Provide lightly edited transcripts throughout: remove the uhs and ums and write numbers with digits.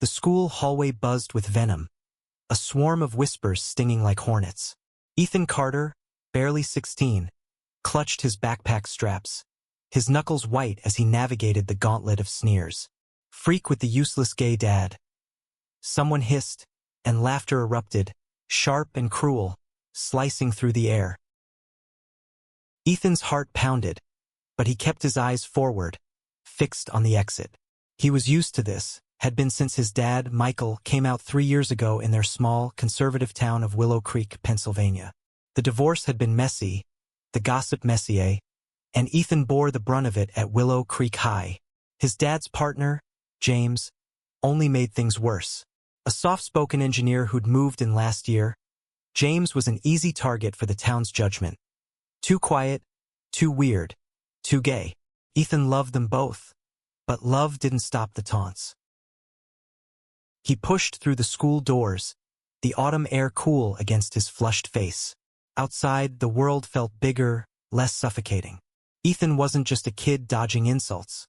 The school hallway buzzed with venom, a swarm of whispers stinging like hornets. Ethan Carter, barely 16, clutched his backpack straps, his knuckles white as he navigated the gauntlet of sneers. Freak with the useless gay dad. Someone hissed, and laughter erupted, sharp and cruel, slicing through the air. Ethan's heart pounded, but he kept his eyes forward, fixed on the exit. He was used to this, had been since his dad, Michael, came out 3 years ago in their small, conservative town of Willow Creek, Pennsylvania. The divorce had been messy, the gossip messier, and Ethan bore the brunt of it at Willow Creek High. His dad's partner, James, only made things worse. A soft-spoken engineer who'd moved in last year, James was an easy target for the town's judgment. Too quiet, too weird, too gay. Ethan loved them both, but love didn't stop the taunts. He pushed through the school doors, the autumn air cool against his flushed face. Outside, the world felt bigger, less suffocating. Ethan wasn't just a kid dodging insults.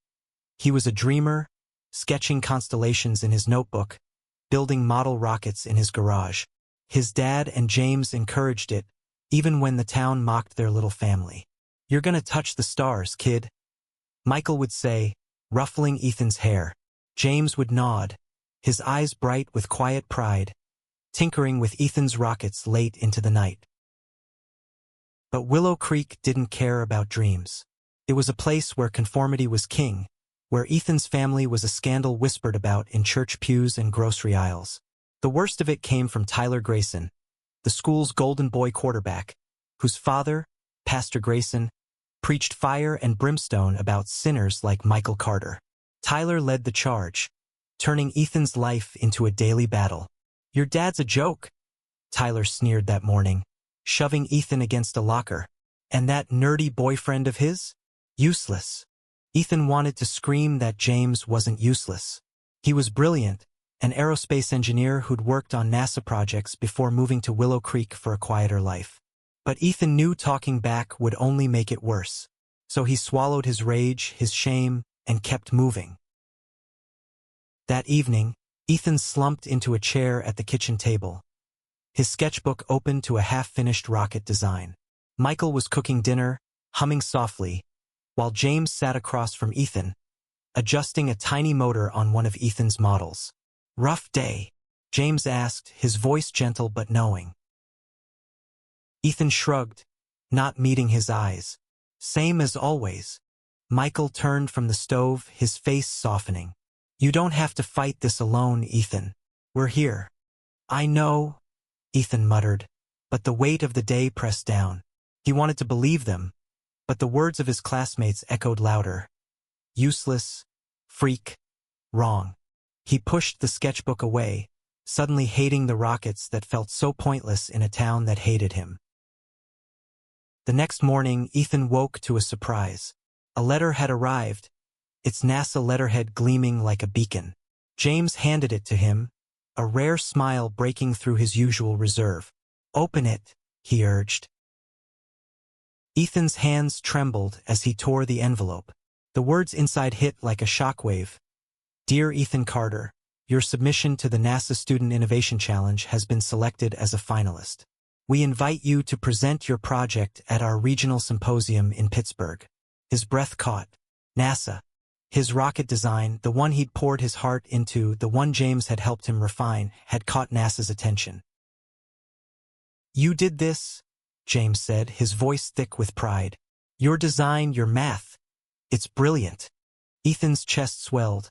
He was a dreamer, sketching constellations in his notebook, building model rockets in his garage. His dad and James encouraged it, even when the town mocked their little family. "You're gonna touch the stars, kid," Michael would say, ruffling Ethan's hair. James would nod, his eyes bright with quiet pride, tinkering with Ethan's rockets late into the night. But Willow Creek didn't care about dreams. It was a place where conformity was king, where Ethan's family was a scandal whispered about in church pews and grocery aisles. The worst of it came from Tyler Grayson, the school's golden boy quarterback, whose father, Pastor Grayson, preached fire and brimstone about sinners like Michael Carter. Tyler led the charge, turning Ethan's life into a daily battle. "Your dad's a joke," Tyler sneered that morning, shoving Ethan against a locker. "And that nerdy boyfriend of his? Useless." Ethan wanted to scream that James wasn't useless. He was brilliant, an aerospace engineer who'd worked on NASA projects before moving to Willow Creek for a quieter life. But Ethan knew talking back would only make it worse, so he swallowed his rage, his shame, and kept moving. That evening, Ethan slumped into a chair at the kitchen table, his sketchbook open to a half-finished rocket design. Michael was cooking dinner, humming softly, while James sat across from Ethan, adjusting a tiny motor on one of Ethan's models. "Rough day?" James asked, his voice gentle but knowing. Ethan shrugged, not meeting his eyes. "Same as always." Michael turned from the stove, his face softening. "You don't have to fight this alone, Ethan. We're here." "I know," Ethan muttered, but the weight of the day pressed down. He wanted to believe them, but the words of his classmates echoed louder. Useless, freak, wrong. He pushed the sketchbook away, suddenly hating the rockets that felt so pointless in a town that hated him. The next morning, Ethan woke to a surprise. A letter had arrived, its NASA letterhead gleaming like a beacon. James handed it to him, a rare smile breaking through his usual reserve. "Open it," he urged. Ethan's hands trembled as he tore the envelope. The words inside hit like a shockwave. "Dear Ethan Carter, your submission to the NASA Student Innovation Challenge has been selected as a finalist. We invite you to present your project at our regional symposium in Pittsburgh." His breath caught. NASA. His rocket design, the one he'd poured his heart into, the one James had helped him refine, had caught NASA's attention. "You did this," James said, his voice thick with pride. "Your design, your math. It's brilliant." Ethan's chest swelled,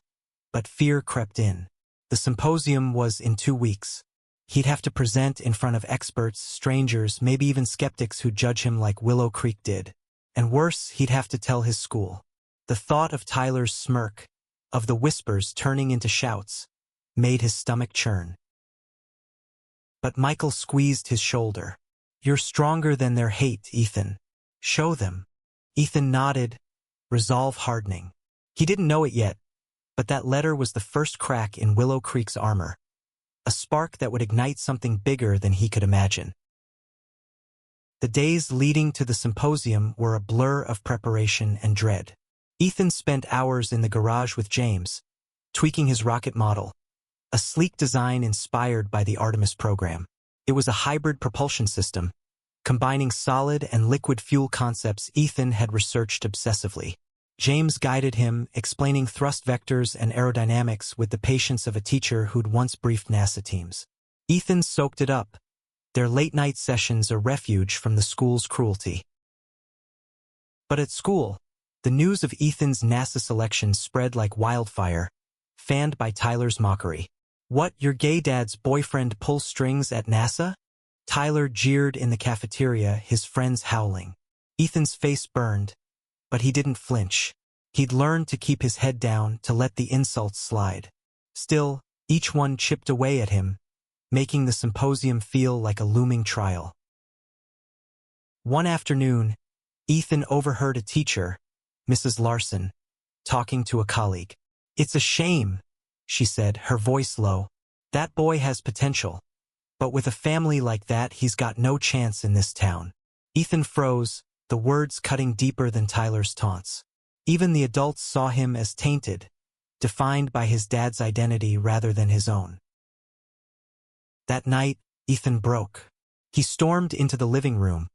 but fear crept in. The symposium was in 2 weeks. He'd have to present in front of experts, strangers, maybe even skeptics who'd judge him like Willow Creek did. And worse, he'd have to tell his school. The thought of Tyler's smirk, of the whispers turning into shouts, made his stomach churn. But Michael squeezed his shoulder. "You're stronger than their hate, Ethan. Show them." Ethan nodded, resolve hardening. He didn't know it yet, but that letter was the first crack in Willow Creek's armor, a spark that would ignite something bigger than he could imagine. The days leading to the symposium were a blur of preparation and dread. Ethan spent hours in the garage with James, tweaking his rocket model, a sleek design inspired by the Artemis program. It was a hybrid propulsion system, combining solid and liquid fuel concepts Ethan had researched obsessively. James guided him, explaining thrust vectors and aerodynamics with the patience of a teacher who'd once briefed NASA teams. Ethan soaked it up, their late-night sessions a refuge from the school's cruelty. But at school, the news of Ethan's NASA selection spread like wildfire, fanned by Tyler's mockery. "What, your gay dad's boyfriend pulls strings at NASA?" Tyler jeered in the cafeteria, his friends howling. Ethan's face burned, but he didn't flinch. He'd learned to keep his head down, to let the insults slide. Still, each one chipped away at him, making the symposium feel like a looming trial. One afternoon, Ethan overheard a teacher, Mrs. Larson, talking to a colleague. "It's a shame," she said, her voice low. "That boy has potential. But with a family like that, he's got no chance in this town." Ethan froze, the words cutting deeper than Tyler's taunts. Even the adults saw him as tainted, defined by his dad's identity rather than his own. That night, Ethan broke. He stormed into the living room,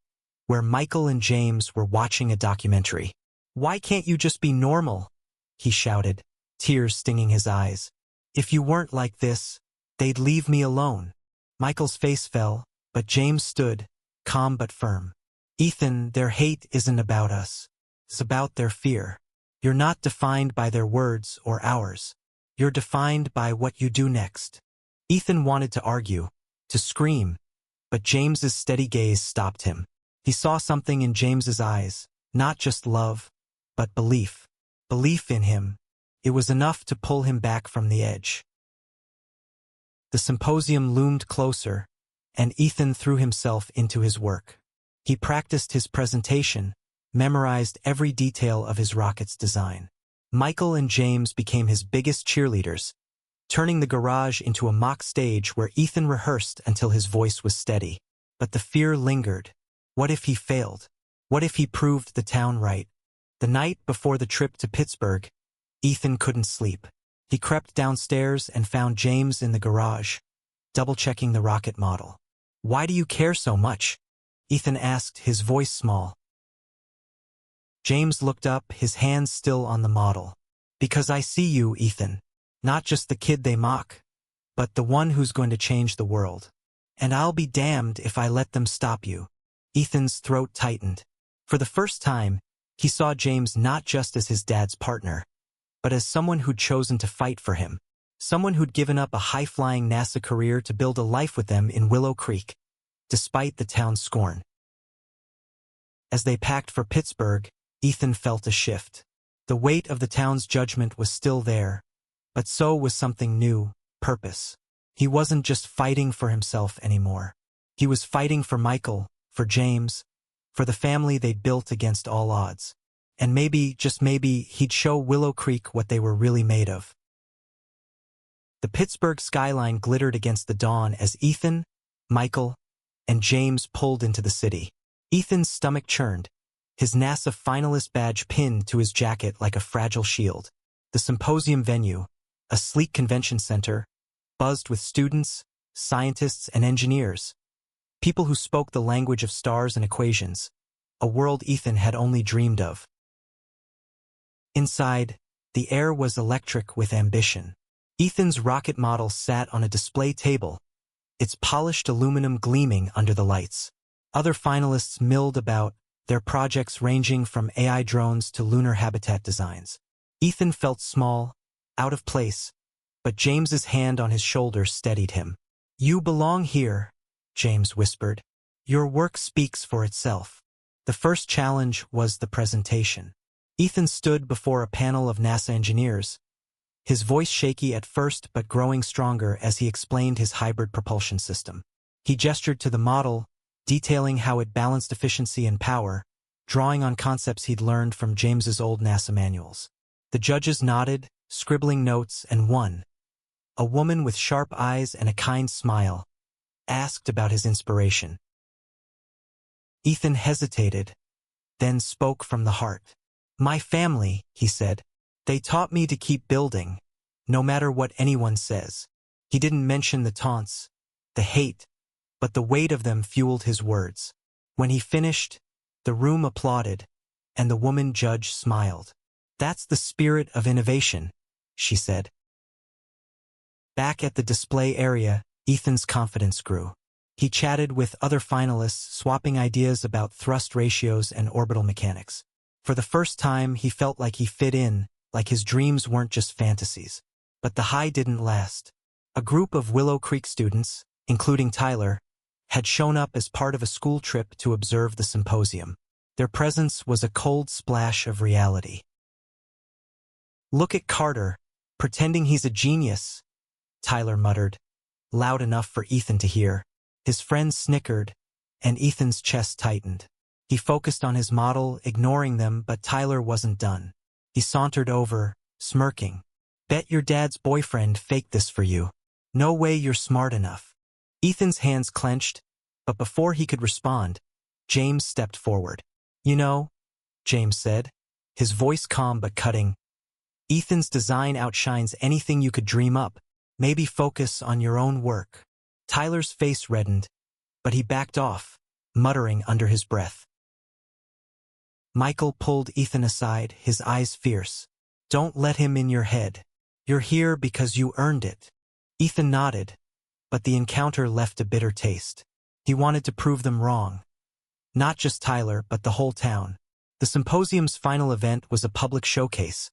where Michael and James were watching a documentary. "Why can't you just be normal?" he shouted, tears stinging his eyes. "If you weren't like this, they'd leave me alone." Michael's face fell, but James stood, calm but firm. "Ethan, their hate isn't about us. It's about their fear. You're not defined by their words or ours. You're defined by what you do next." Ethan wanted to argue, to scream, but James's steady gaze stopped him. He saw something in James's eyes, not just love, but belief. Belief in him. It was enough to pull him back from the edge. The symposium loomed closer, and Ethan threw himself into his work. He practiced his presentation, memorized every detail of his rocket's design. Michael and James became his biggest cheerleaders, turning the garage into a mock stage where Ethan rehearsed until his voice was steady. But the fear lingered. What if he failed? What if he proved the town right? The night before the trip to Pittsburgh, Ethan couldn't sleep. He crept downstairs and found James in the garage, double-checking the rocket model. "Why do you care so much?" Ethan asked, his voice small. James looked up, his hands still on the model. "Because I see you, Ethan. Not just the kid they mock, but the one who's going to change the world. And I'll be damned if I let them stop you." Ethan's throat tightened. For the first time, he saw James not just as his dad's partner, but as someone who'd chosen to fight for him. Someone who'd given up a high-flying NASA career to build a life with them in Willow Creek, despite the town's scorn. As they packed for Pittsburgh, Ethan felt a shift. The weight of the town's judgment was still there, but so was something new, purpose. He wasn't just fighting for himself anymore. He was fighting for Michael, for James, for the family they'd built against all odds. And maybe, just maybe, he'd show Willow Creek what they were really made of. The Pittsburgh skyline glittered against the dawn as Ethan, Michael, and James pulled into the city. Ethan's stomach churned, his NASA finalist badge pinned to his jacket like a fragile shield. The symposium venue, a sleek convention center, buzzed with students, scientists, and engineers. People who spoke the language of stars and equations, a world Ethan had only dreamed of. Inside, the air was electric with ambition. Ethan's rocket model sat on a display table, its polished aluminum gleaming under the lights. Other finalists milled about, their projects ranging from AI drones to lunar habitat designs. Ethan felt small, out of place, but James's hand on his shoulder steadied him. "You belong here," James whispered. "Your work speaks for itself." The first challenge was the presentation. Ethan stood before a panel of NASA engineers, his voice shaky at first but growing stronger as he explained his hybrid propulsion system. He gestured to the model, detailing how it balanced efficiency and power, drawing on concepts he'd learned from James's old NASA manuals. The judges nodded, scribbling notes, and one, a woman with sharp eyes and a kind smile, asked about his inspiration. Ethan hesitated, then spoke from the heart. "My family," he said. "They taught me to keep building, no matter what anyone says." He didn't mention the taunts, the hate, but the weight of them fueled his words. When he finished, the room applauded, and the woman judge smiled. "That's the spirit of innovation," she said. Back at the display area, Ethan's confidence grew. He chatted with other finalists, swapping ideas about thrust ratios and orbital mechanics. For the first time, he felt like he fit in, like his dreams weren't just fantasies. But the high didn't last. A group of Willow Creek students, including Tyler, had shown up as part of a school trip to observe the symposium. Their presence was a cold splash of reality. "Look at Carter, pretending he's a genius," Tyler muttered, loud enough for Ethan to hear. His friends snickered, and Ethan's chest tightened. He focused on his model, ignoring them, but Tyler wasn't done. He sauntered over, smirking. "Bet your dad's boyfriend faked this for you. No way you're smart enough." Ethan's hands clenched, but before he could respond, James stepped forward. "You know," James said, his voice calm but cutting, "Ethan's design outshines anything you could dream up. Maybe focus on your own work." Tyler's face reddened, but he backed off, muttering under his breath. Michael pulled Ethan aside, his eyes fierce. "Don't let him in your head. You're here because you earned it." Ethan nodded, but the encounter left a bitter taste. He wanted to prove them wrong. Not just Tyler, but the whole town. The symposium's final event was a public showcase,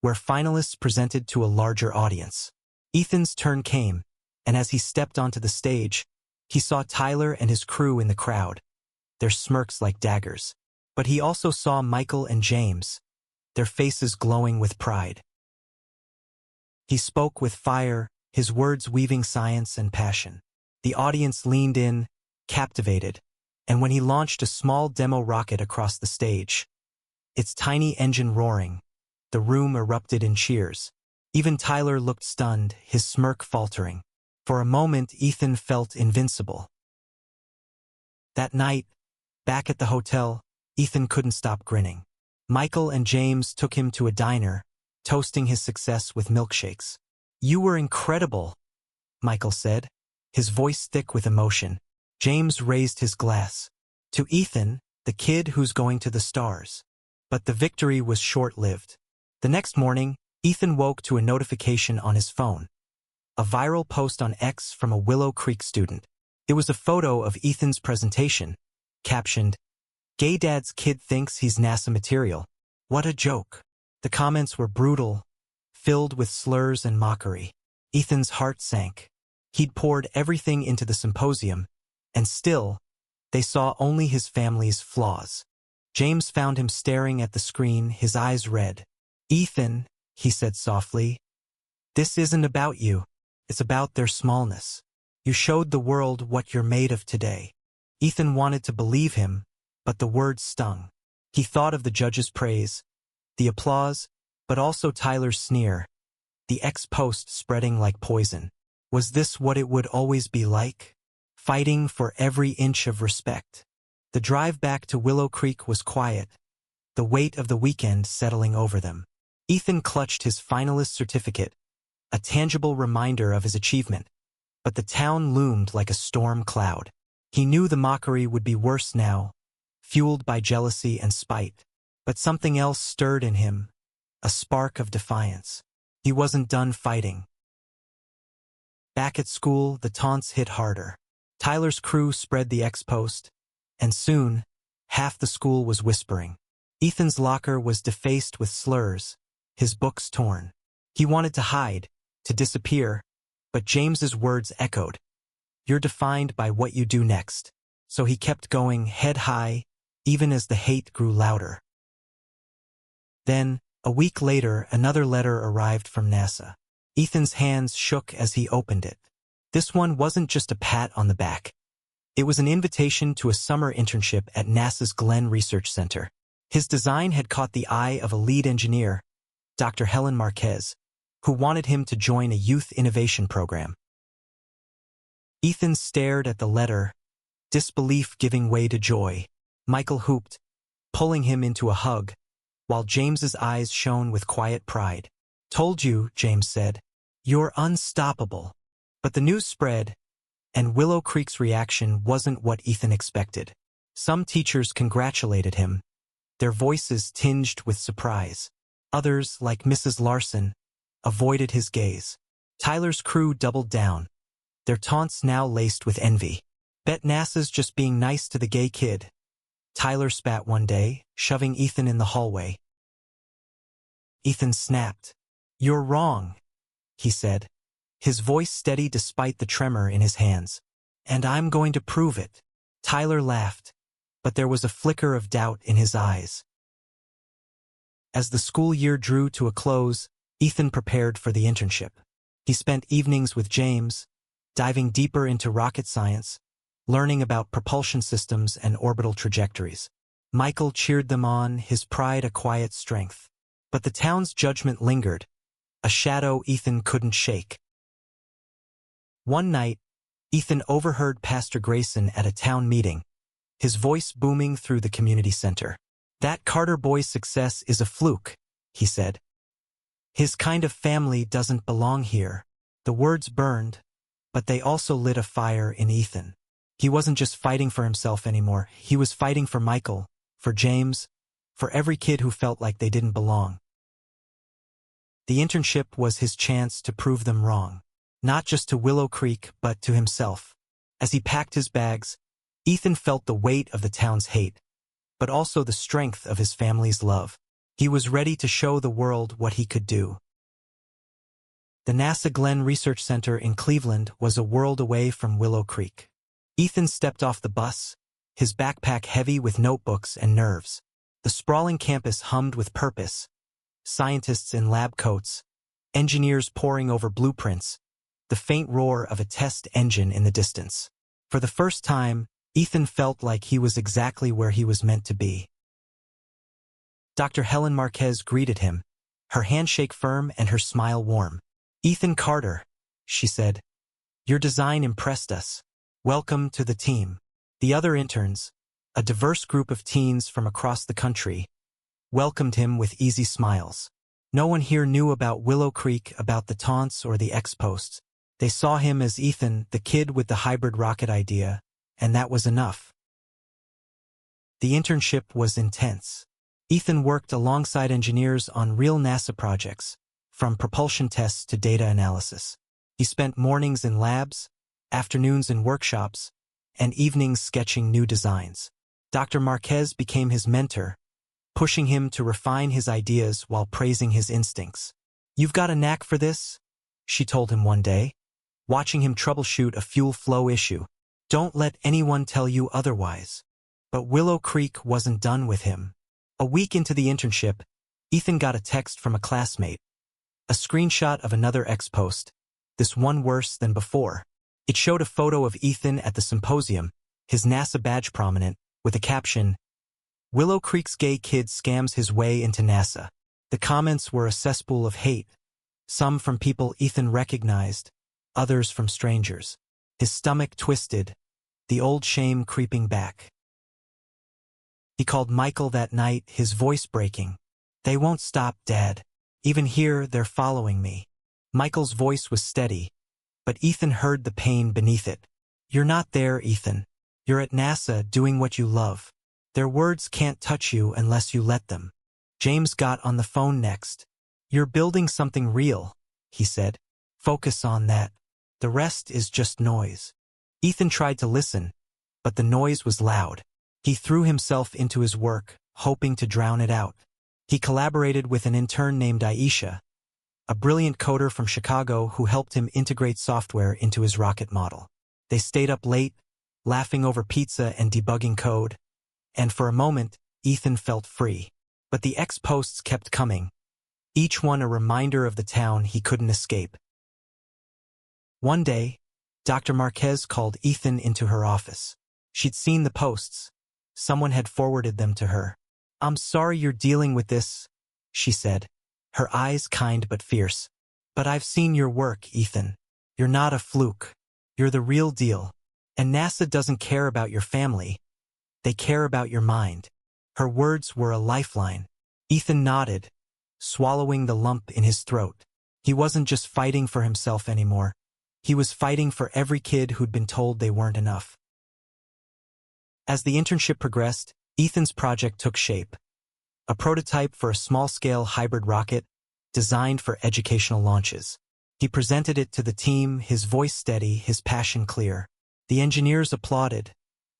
where finalists presented to a larger audience. Ethan's turn came, and as he stepped onto the stage, he saw Tyler and his crew in the crowd, their smirks like daggers. But he also saw Michael and James, their faces glowing with pride. He spoke with fire, his words weaving science and passion. The audience leaned in, captivated, and when he launched a small demo rocket across the stage, its tiny engine roaring, the room erupted in cheers. Even Tyler looked stunned, his smirk faltering. For a moment, Ethan felt invincible. That night, back at the hotel, Ethan couldn't stop grinning. Michael and James took him to a diner, toasting his success with milkshakes. "You were incredible," Michael said, his voice thick with emotion. James raised his glass. "To Ethan, the kid who's going to the stars." But the victory was short-lived. The next morning, Ethan woke to a notification on his phone. A viral post on X from a Willow Creek student. It was a photo of Ethan's presentation, captioned, "Gay Dad's kid thinks he's NASA material. What a joke." The comments were brutal, filled with slurs and mockery. Ethan's heart sank. He'd poured everything into the symposium, and still, they saw only his family's flaws. James found him staring at the screen, his eyes red. "Ethan," he said softly, "this isn't about you. It's about their smallness. You showed the world what you're made of today." Ethan wanted to believe him, but the words stung. He thought of the judge's praise, the applause, but also Tyler's sneer, the X-post spreading like poison. Was this what it would always be like? Fighting for every inch of respect. The drive back to Willow Creek was quiet, the weight of the weekend settling over them. Ethan clutched his finalist certificate, a tangible reminder of his achievement, but the town loomed like a storm cloud. He knew the mockery would be worse now, fueled by jealousy and spite. But something else stirred in him, a spark of defiance. He wasn't done fighting. Back at school, the taunts hit harder. Tyler's crew spread the X-post, and soon, half the school was whispering. Ethan's locker was defaced with slurs, his books torn. He wanted to hide, to disappear, but James's words echoed. "You're defined by what you do next." So he kept going, head high, even as the hate grew louder. Then, a week later, another letter arrived from NASA. Ethan's hands shook as he opened it. This one wasn't just a pat on the back. It was an invitation to a summer internship at NASA's Glenn Research Center. His design had caught the eye of a lead engineer, Dr. Helen Marquez, who wanted him to join a youth innovation program. Ethan stared at the letter, disbelief giving way to joy. Michael whooped, pulling him into a hug, while James's eyes shone with quiet pride. "Told you," James said. "You're unstoppable." But the news spread, and Willow Creek's reaction wasn't what Ethan expected. Some teachers congratulated him, their voices tinged with surprise. Others, like Mrs. Larson, avoided his gaze. Tyler's crew doubled down, their taunts now laced with envy. Bet NASA's just being nice to the gay kid, Tyler spat one day, shoving Ethan in the hallway. Ethan snapped. "You're wrong," he said, his voice steady despite the tremor in his hands. "And I'm going to prove it." Tyler laughed, but there was a flicker of doubt in his eyes. As the school year drew to a close, Ethan prepared for the internship. He spent evenings with James, diving deeper into rocket science, learning about propulsion systems and orbital trajectories. Michael cheered them on, his pride a quiet strength. But the town's judgment lingered, a shadow Ethan couldn't shake. One night, Ethan overheard Pastor Grayson at a town meeting, his voice booming through the community center. "That Carter boy's success is a fluke," he said. "His kind of family doesn't belong here." The words burned, but they also lit a fire in Ethan. He wasn't just fighting for himself anymore. He was fighting for Michael, for James, for every kid who felt like they didn't belong. The internship was his chance to prove them wrong, not just to Willow Creek, but to himself. As he packed his bags, Ethan felt the weight of the town's hate, but also the strength of his family's love. He was ready to show the world what he could do. The NASA Glenn Research Center in Cleveland was a world away from Willow Creek. Ethan stepped off the bus, his backpack heavy with notebooks and nerves. The sprawling campus hummed with purpose, scientists in lab coats, engineers poring over blueprints, the faint roar of a test engine in the distance. For the first time, Ethan felt like he was exactly where he was meant to be. Dr. Helen Marquez greeted him, her handshake firm and her smile warm. "Ethan Carter," she said, "your design impressed us. Welcome to the team." The other interns, a diverse group of teens from across the country, welcomed him with easy smiles. No one here knew about Willow Creek, about the taunts or the ex-posts. They saw him as Ethan, the kid with the hybrid rocket idea, and that was enough. The internship was intense. Ethan worked alongside engineers on real NASA projects, from propulsion tests to data analysis. He spent mornings in labs, afternoons in workshops, and evenings sketching new designs. Dr. Marquez became his mentor, pushing him to refine his ideas while praising his instincts. "You've got a knack for this," she told him one day, watching him troubleshoot a fuel flow issue. "Don't let anyone tell you otherwise." But Willow Creek wasn't done with him. A week into the internship, Ethan got a text from a classmate, a screenshot of another ex-post, this one worse than before. It showed a photo of Ethan at the symposium, his NASA badge prominent, with a caption, "Willow Creek's gay kid scams his way into NASA." The comments were a cesspool of hate, some from people Ethan recognized, others from strangers. His stomach twisted, the old shame creeping back. He called Michael that night, his voice breaking. "They won't stop, Dad. Even here, they're following me." Michael's voice was steady, but Ethan heard the pain beneath it. "You're not there, Ethan. You're at NASA doing what you love. Their words can't touch you unless you let them." James got on the phone next. "You're building something real," he said. "Focus on that. The rest is just noise." Ethan tried to listen, but the noise was loud. He threw himself into his work, hoping to drown it out. He collaborated with an intern named Aisha, a brilliant coder from Chicago who helped him integrate software into his rocket model. They stayed up late, laughing over pizza and debugging code, and for a moment, Ethan felt free. But the ex-posts kept coming, each one a reminder of the town he couldn't escape. One day, Dr. Marquez called Ethan into her office. She'd seen the posts. Someone had forwarded them to her. "I'm sorry you're dealing with this," she said, her eyes kind but fierce. "But I've seen your work, Ethan. You're not a fluke. You're the real deal. And NASA doesn't care about your family. They care about your mind." Her words were a lifeline. Ethan nodded, swallowing the lump in his throat. He wasn't just fighting for himself anymore. He was fighting for every kid who'd been told they weren't enough. As the internship progressed, Ethan's project took shape. A prototype for a small-scale hybrid rocket designed for educational launches. He presented it to the team, his voice steady, his passion clear. The engineers applauded,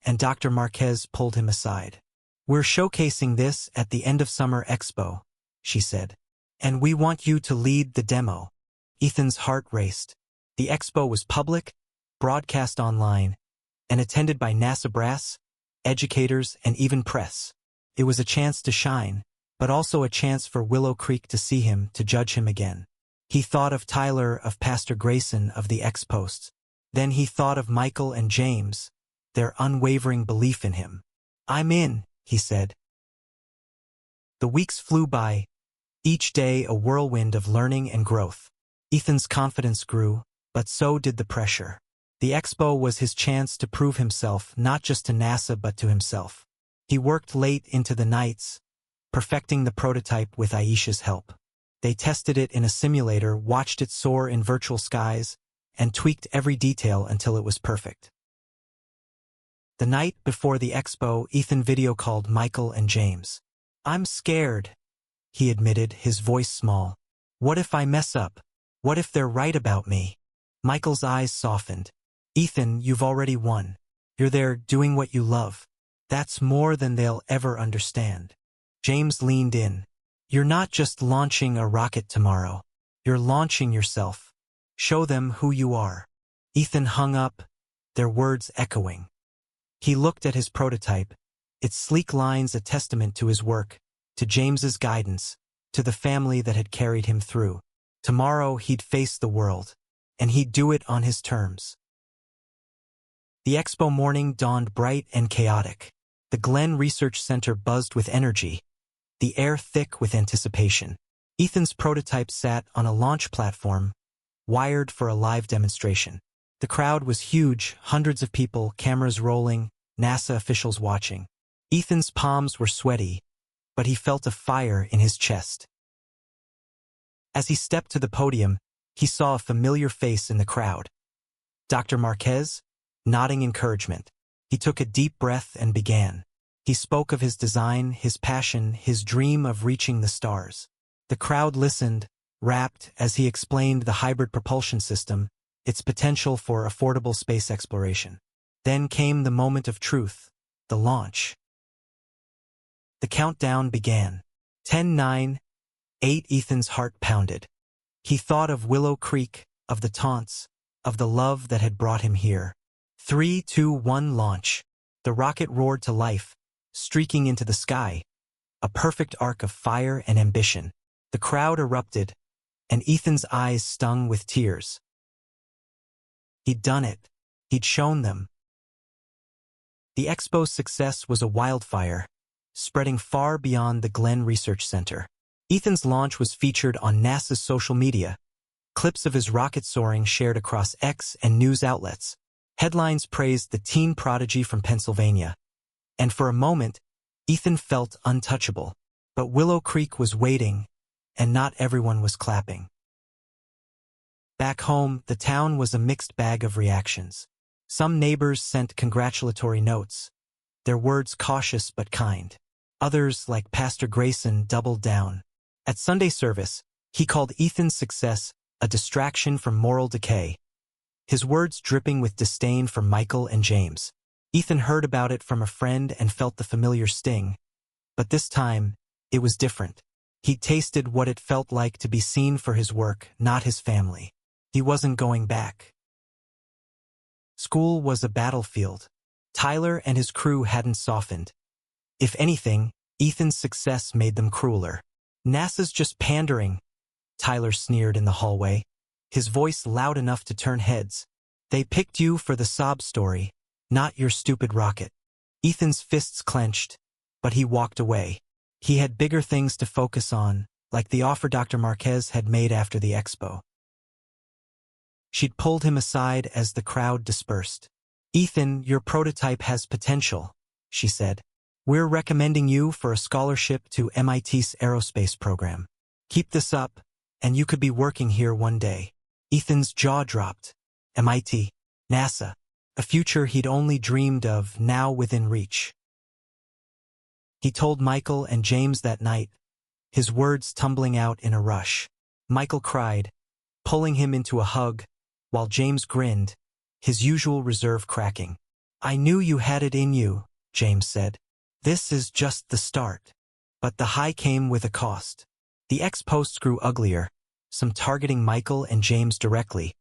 and Dr. Marquez pulled him aside. "We're showcasing this at the End of Summer Expo," she said. "And we want you to lead the demo." Ethan's heart raced. The expo was public, broadcast online, and attended by NASA brass, educators, and even press. It was a chance to shine, but also a chance for Willow Creek to see him, to judge him again. He thought of Tyler, of Pastor Grayson, of the ex-posts. Then he thought of Michael and James, their unwavering belief in him. "I'm in," he said. The weeks flew by, each day a whirlwind of learning and growth. Ethan's confidence grew, but so did the pressure. The expo was his chance to prove himself, not just to NASA but to himself. He worked late into the nights, perfecting the prototype with Aisha's help. They tested it in a simulator, watched it soar in virtual skies, and tweaked every detail until it was perfect. The night before the expo, Ethan video called Michael and James. "I'm scared," he admitted, his voice small. "What if I mess up? What if they're right about me?" Michael's eyes softened. "Ethan, you've already won. You're there doing what you love. That's more than they'll ever understand." James leaned in. "You're not just launching a rocket tomorrow. You're launching yourself. Show them who you are." Ethan hung up, their words echoing. He looked at his prototype, its sleek lines a testament to his work, to James's guidance, to the family that had carried him through. Tomorrow he'd face the world, and he'd do it on his terms. The expo morning dawned bright and chaotic. The Glenn Research Center buzzed with energy, the air thick with anticipation. Ethan's prototype sat on a launch platform, wired for a live demonstration. The crowd was huge, hundreds of people, cameras rolling, NASA officials watching. Ethan's palms were sweaty, but he felt a fire in his chest. As he stepped to the podium, he saw a familiar face in the crowd. Dr. Marquez, nodding encouragement. He took a deep breath and began. He spoke of his design, his passion, his dream of reaching the stars. The crowd listened, rapt, as he explained the hybrid propulsion system, its potential for affordable space exploration. Then came the moment of truth, the launch. The countdown began. 10, 9, 8. Ethan's heart pounded. He thought of Willow Creek, of the taunts, of the love that had brought him here. 3, 2, 1, launch. The rocket roared to life, streaking into the sky, a perfect arc of fire and ambition. The crowd erupted, and Ethan's eyes stung with tears. He'd done it. He'd shown them. The expo's success was a wildfire, spreading far beyond the Glenn Research Center. Ethan's launch was featured on NASA's social media, clips of his rocket soaring shared across X and news outlets. Headlines praised the teen prodigy from Pennsylvania. And for a moment, Ethan felt untouchable. But Willow Creek was waiting, and not everyone was clapping. Back home, the town was a mixed bag of reactions. Some neighbors sent congratulatory notes, their words cautious but kind. Others, like Pastor Grayson, doubled down. At Sunday service, he called Ethan's success a distraction from moral decay, his words dripping with disdain for Michael and James. Ethan heard about it from a friend and felt the familiar sting. But this time, it was different. He'd tasted what it felt like to be seen for his work, not his family. He wasn't going back. School was a battlefield. Tyler and his crew hadn't softened. If anything, Ethan's success made them crueler. "NASA's just pandering," Tyler sneered in the hallway, his voice loud enough to turn heads. "They picked you for the sob story, not your stupid rocket." Ethan's fists clenched, but he walked away. He had bigger things to focus on, like the offer Dr. Marquez had made after the expo. She'd pulled him aside as the crowd dispersed. "Ethan, your prototype has potential," she said. "We're recommending you for a scholarship to MIT's aerospace program. Keep this up, and you could be working here one day." Ethan's jaw dropped. MIT, NASA, a future he'd only dreamed of, now within reach. He told Michael and James that night, his words tumbling out in a rush. Michael cried, pulling him into a hug, while James grinned, his usual reserve cracking. "I knew you had it in you," James said. "This is just the start." But the high came with a cost. The ex-posts grew uglier, some targeting Michael and James directly,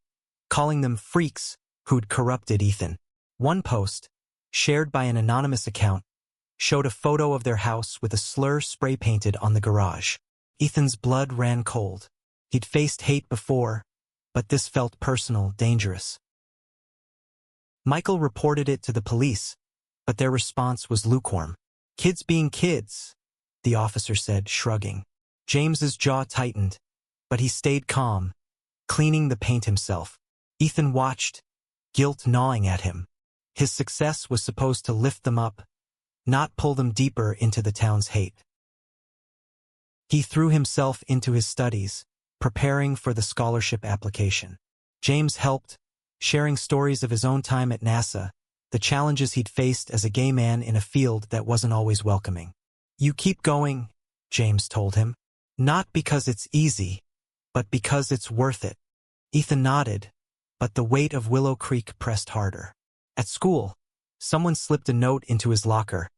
calling them freaks who'd corrupted Ethan. One post, shared by an anonymous account, showed a photo of their house with a slur spray-painted on the garage. Ethan's blood ran cold. He'd faced hate before, but this felt personal, dangerous. Michael reported it to the police, but their response was lukewarm. "Kids being kids," the officer said, shrugging. James's jaw tightened, but he stayed calm, cleaning the paint himself. Ethan watched, guilt gnawing at him. His success was supposed to lift them up, not pull them deeper into the town's hate. He threw himself into his studies, preparing for the scholarship application. James helped, sharing stories of his own time at NASA, the challenges he'd faced as a gay man in a field that wasn't always welcoming. "You keep going," James told him. "Not because it's easy, but because it's worth it." Ethan nodded, but the weight of Willow Creek pressed harder. At school, someone slipped a note into his locker.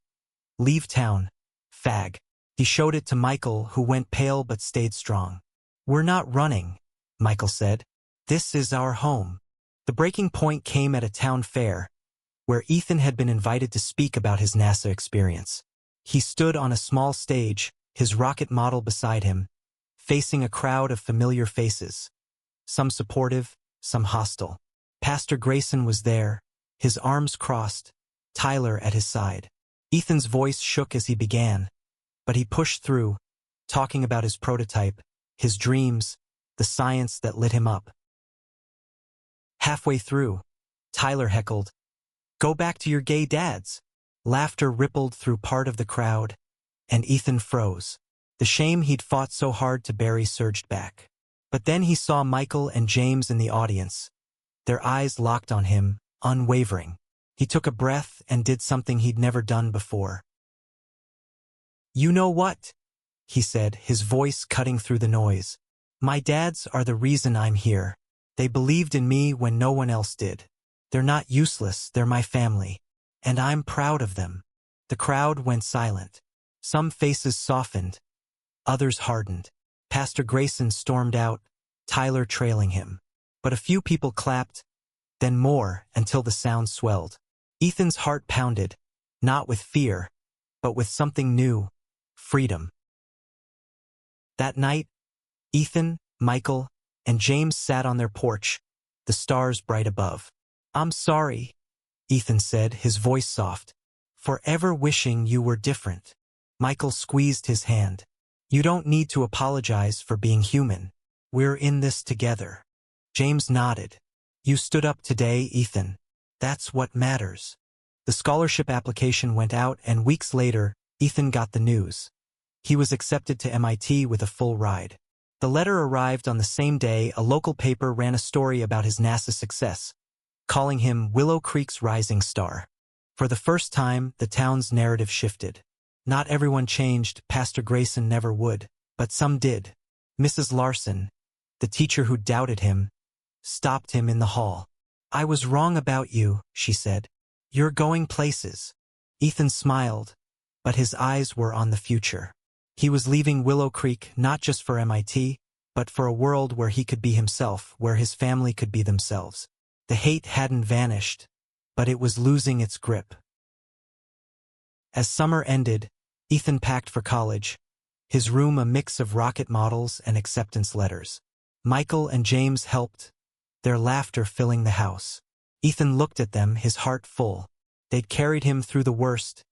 "Leave town, fag." He showed it to Michael, who went pale but stayed strong. "We're not running," Michael said. "This is our home." The breaking point came at a town fair, where Ethan had been invited to speak about his NASA experience. He stood on a small stage, his rocket model beside him, facing a crowd of familiar faces, some supportive, some hostile. Pastor Grayson was there, his arms crossed, Tyler at his side. Ethan's voice shook as he began, but he pushed through, talking about his prototype, his dreams, the science that lit him up. Halfway through, Tyler heckled, "Go back to your gay dads." Laughter rippled through part of the crowd, and Ethan froze. The shame he'd fought so hard to bury surged back. But then he saw Michael and James in the audience, their eyes locked on him, unwavering. He took a breath and did something he'd never done before. "You know what?" he said, his voice cutting through the noise. "My dads are the reason I'm here. They believed in me when no one else did. They're not useless, they're my family. And I'm proud of them." The crowd went silent. Some faces softened, others hardened. Pastor Grayson stormed out, Tyler trailing him. But a few people clapped, then more, until the sound swelled. Ethan's heart pounded, not with fear, but with something new, freedom. That night, Ethan, Michael, and James sat on their porch, the stars bright above. "I'm sorry," Ethan said, his voice soft, "for ever wishing you were different." Michael squeezed his hand. "You don't need to apologize for being human. We're in this together." James nodded. "You stood up today, Ethan. That's what matters." The scholarship application went out, and weeks later, Ethan got the news. He was accepted to MIT with a full ride. The letter arrived on the same day. A local paper ran a story about his NASA success, calling him Willow Creek's rising star. For the first time, the town's narrative shifted. Not everyone changed, Pastor Grayson never would, but some did. Mrs. Larson, the teacher who doubted him, stopped him in the hall. "I was wrong about you," she said. "You're going places." Ethan smiled, but his eyes were on the future. He was leaving Willow Creek not just for MIT, but for a world where he could be himself, where his family could be themselves. The hate hadn't vanished, but it was losing its grip. As summer ended, Ethan packed for college, his room a mix of rocket models and acceptance letters. Michael and James helped, their laughter filling the house. Ethan looked at them, his heart full. They'd carried him through the worst,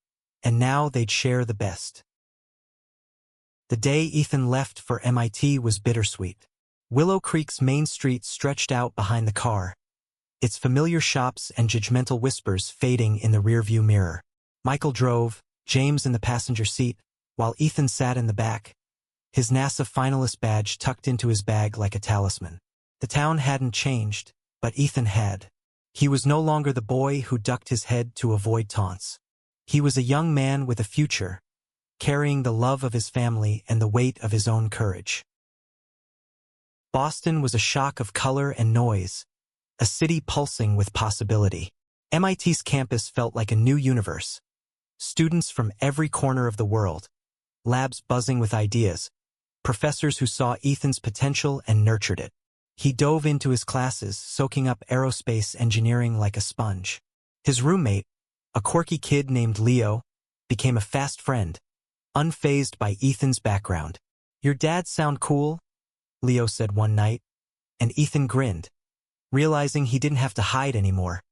and now they'd share the best. The day Ethan left for MIT was bittersweet. Willow Creek's main street stretched out behind the car, its familiar shops and judgmental whispers fading in the rearview mirror. Michael drove, James in the passenger seat, while Ethan sat in the back, his NASA finalist badge tucked into his bag like a talisman. The town hadn't changed, but Ethan had. He was no longer the boy who ducked his head to avoid taunts. He was a young man with a future, carrying the love of his family and the weight of his own courage. Boston was a shock of color and noise, a city pulsing with possibility. MIT's campus felt like a new universe. Students from every corner of the world, labs buzzing with ideas, professors who saw Ethan's potential and nurtured it. He dove into his classes, soaking up aerospace engineering like a sponge. His roommate, a quirky kid named Leo, became a fast friend, unfazed by Ethan's background. "Your dads sound cool," Leo said one night, and Ethan grinned, realizing he didn't have to hide anymore.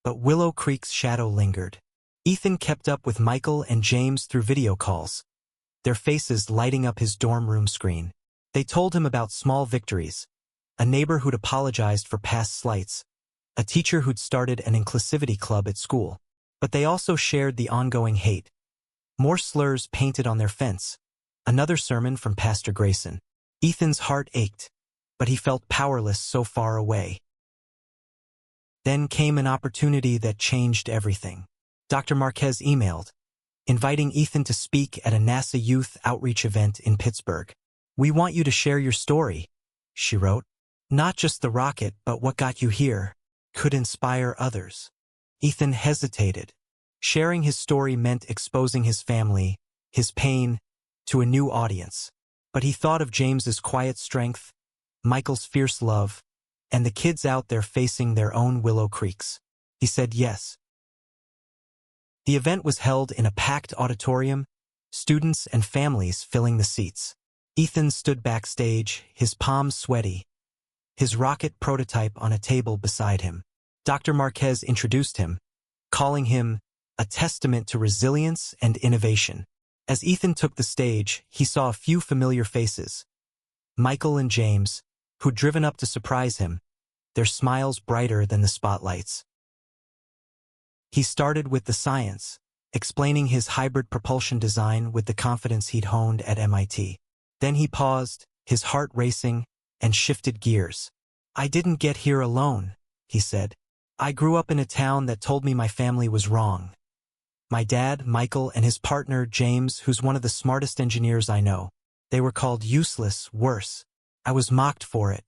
But Willow Creek's shadow lingered. Ethan kept up with Michael and James through video calls, their faces lighting up his dorm room screen. They told him about small victories, a neighbor who'd apologized for past slights, a teacher who'd started an inclusivity club at school. But they also shared the ongoing hate. More slurs painted on their fence, another sermon from Pastor Grayson. Ethan's heart ached, but he felt powerless so far away. Then came an opportunity that changed everything. Dr. Marquez emailed, inviting Ethan to speak at a NASA Youth Outreach event in Pittsburgh. "We want you to share your story," she wrote. "Not just the rocket, but what got you here, could inspire others." Ethan hesitated. Sharing his story meant exposing his family, his pain, to a new audience. But he thought of James's quiet strength, Michael's fierce love, and the kids out there facing their own Willow Creeks. He said yes. The event was held in a packed auditorium, students and families filling the seats. Ethan stood backstage, his palms sweaty, his rocket prototype on a table beside him. Dr. Marquez introduced him, calling him a testament to resilience and innovation. As Ethan took the stage, he saw a few familiar faces. Michael and James, who'd driven up to surprise him, their smiles brighter than the spotlights. He started with the science, explaining his hybrid propulsion design with the confidence he'd honed at MIT. Then he paused, his heart racing, and shifted gears. "I didn't get here alone," he said. "I grew up in a town that told me my family was wrong. My dad, Michael, and his partner, James, who's one of the smartest engineers I know. They were called useless, worse. I was mocked for it.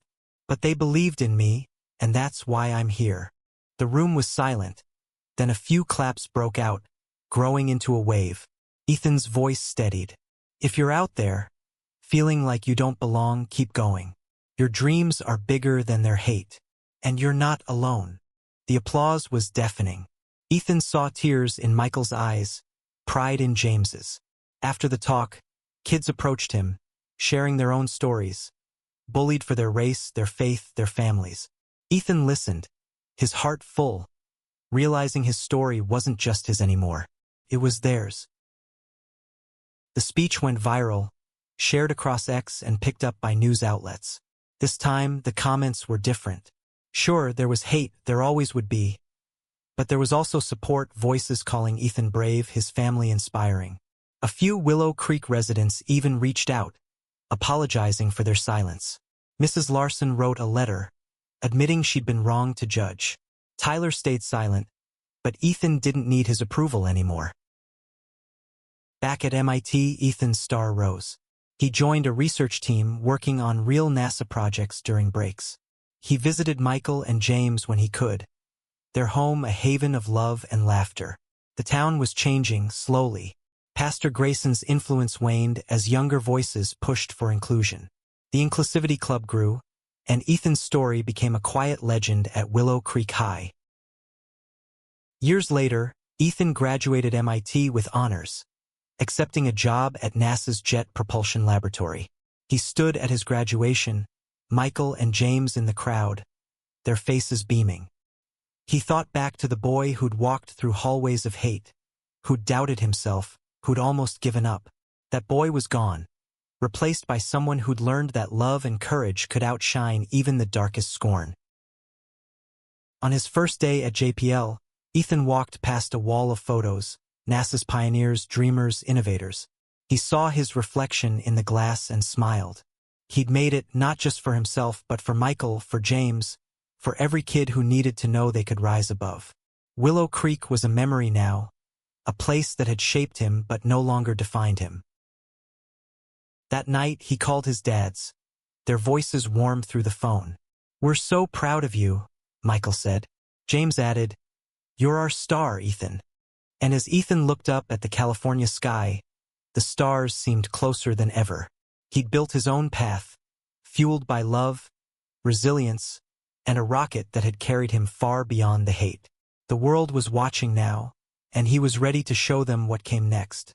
But they believed in me, and that's why I'm here." The room was silent. Then a few claps broke out, growing into a wave. Ethan's voice steadied. "If you're out there, feeling like you don't belong, keep going. Your dreams are bigger than their hate. And you're not alone." The applause was deafening. Ethan saw tears in Michael's eyes, pride in James's. After the talk, kids approached him, sharing their own stories, bullied for their race, their faith, their families. Ethan listened, his heart full, realizing his story wasn't just his anymore. It was theirs. The speech went viral, shared across X and picked up by news outlets. This time, the comments were different. Sure, there was hate, there always would be. But there was also support, voices calling Ethan brave, his family inspiring. A few Willow Creek residents even reached out, apologizing for their silence. Mrs. Larson wrote a letter, admitting she'd been wrong to judge. Tyler stayed silent, but Ethan didn't need his approval anymore. Back at MIT, Ethan's star rose. He joined a research team working on real NASA projects during breaks. He visited Michael and James when he could, their home a haven of love and laughter. The town was changing slowly. Pastor Grayson's influence waned as younger voices pushed for inclusion. The Inclusivity Club grew, and Ethan's story became a quiet legend at Willow Creek High. Years later, Ethan graduated MIT with honors, accepting a job at NASA's Jet Propulsion Laboratory. He stood at his graduation, Michael and James in the crowd, their faces beaming. He thought back to the boy who'd walked through hallways of hate, who'd doubted himself, who'd almost given up. That boy was gone, replaced by someone who'd learned that love and courage could outshine even the darkest scorn. On his first day at JPL, Ethan walked past a wall of photos, NASA's pioneers, dreamers, innovators. He saw his reflection in the glass and smiled. He'd made it not just for himself but for Michael, for James, for every kid who needed to know they could rise above. Willow Creek was a memory now, a place that had shaped him but no longer defined him. That night he called his dads. Their voices warmed through the phone. "We're so proud of you," Michael said. James added, "You're our star, Ethan." And as Ethan looked up at the California sky, the stars seemed closer than ever. He'd built his own path, fueled by love, resilience, and a rocket that had carried him far beyond the hate. The world was watching now, and he was ready to show them what came next.